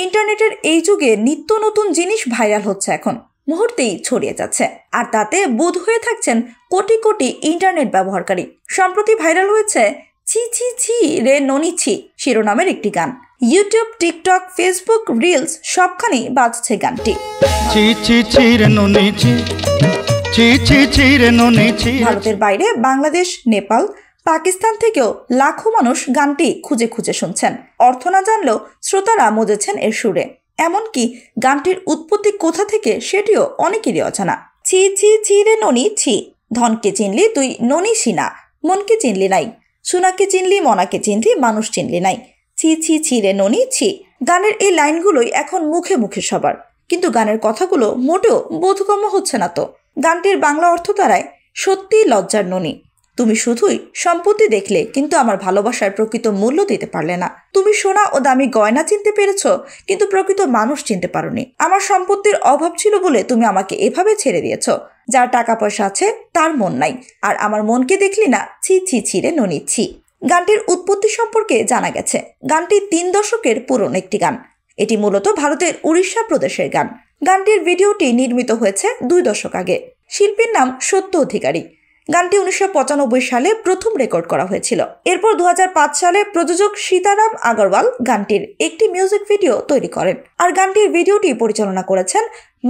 ইন্টারনেটের এই যুগে নিত্য নতুন জিনিস ভাইরাল হচ্ছে, এখন মুহূর্তেই ছড়িয়ে যাচ্ছে, আর তাতে বুঁদ হয়ে থাকছেন কোটি কোটি ইন্টারনেট ব্যবহারকারী। সম্প্রতি ভাইরাল হয়েছে ছি ছি ছি রে ননি ছি শিরোনামের একটি গান। ইউটিউব, টিকটক, ফেসবুক, রিলস সবখানেই বাজছে গানটি। ভারতের বাইরে বাংলাদেশ, নেপাল, পাকিস্তান থেকেও লাখো মানুষ গানটি খুঁজে খুঁজে শুনছেন। অর্থ না জানলেও শ্রোতারা মজেছেন এর সুরে। এমনকি গানটির উৎপত্তি কোথা থেকে সেটিও অনেকেরই অজানা। ছি ছি ছি রে ননি ছি, ধনকে চিনলি তুই ননি সিনা, মনকে চিনলি নাই, সোনাকে চিনলি মনাকে চিনলি, মানুষ চিনলি নাই, ছি ছি ছি রে ননি ছি। গানের এই লাইনগুলোই এখন মুখে মুখে সবার, কিন্তু গানের কথাগুলো মোটেও বোধগম্য হচ্ছে না তো। গানটির বাংলা অর্থ দাঁড়ায়, সত্যিই লজ্জার ননি, তুমি শুধুই সম্পত্তি দেখলে কিন্তু আমার ভালোবাসার প্রকৃত মূল্য দিতে পারলে না। তুমি সোনা ও দামি গয়না চিনতে পেরেছ, কিন্তু প্রকৃত মানুষ চিনতে পারোনি। আমার সম্পত্তির অভাব ছিল বলে তুমি আমাকে এভাবে ছেড়ে দিয়েছ। যার টাকা পয়সা আছে তার মন নাই, আর আমার মনকে দেখলি না, ছি ছি ছিঁড়ে ননি ছি। গানটির উৎপত্তি সম্পর্কে জানা গেছে, গানটি 3 দশকের পুরনো একটি গান। এটি মূলত ভারতের উড়িষ্যা প্রদেশের গান। গানটির ভিডিওটি নির্মিত হয়েছে 2 দশক আগে। শিল্পীর নাম সত্য অধিকারী। গানটি 1995 সালে প্রথম রেকর্ড করা হয়েছিল। এরপর 2005 সালে প্রযোজক সীতারাম আগরওয়াল গানটির একটি মিউজিক ভিডিও তৈরি করেন, আর গানটির ভিডিওটি পরিচালনা করেছেন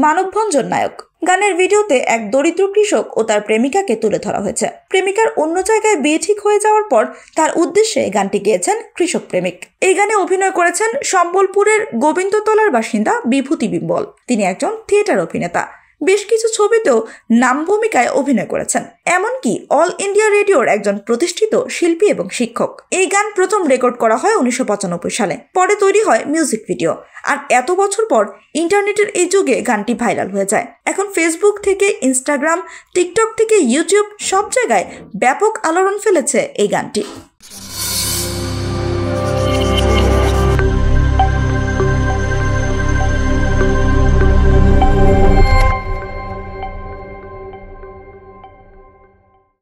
মানবভঞ্জন নায়ক। গানের ভিডিওতে এক দরিদ্র কৃষক ও তার প্রেমিকাকে তুলে ধরা হয়েছে। প্রেমিকার অন্য জায়গায় বিয়ে ঠিক হয়ে যাওয়ার পর তার উদ্দেশ্যে গানটি গেয়েছেন কৃষক প্রেমিক। এই গানে অভিনয় করেছেন সম্বলপুরের গোবিন্দতলার বাসিন্দা বিভূতি বিম্বল। তিনি একজন থিয়েটার অভিনেতা। বেশ কিছু ছবিতেও নাম ভূমিকায় অভিনয় করেছেন, এমনকি অল ইন্ডিয়া রেডিওর একজন প্রতিষ্ঠিত শিল্পী এবং শিক্ষক। এই গান প্রথম রেকর্ড করা হয় 1995 সালে। পরে তৈরি হয় মিউজিক ভিডিও। আর এত বছর পর ইন্টারনেটের এই যুগে গানটি ভাইরাল হয়ে যায়। এখন ফেসবুক থেকে ইনস্টাগ্রাম, টিকটক থেকে ইউটিউব, সব জায়গায় ব্যাপক আলোড়ন ফেলেছে এই গানটি।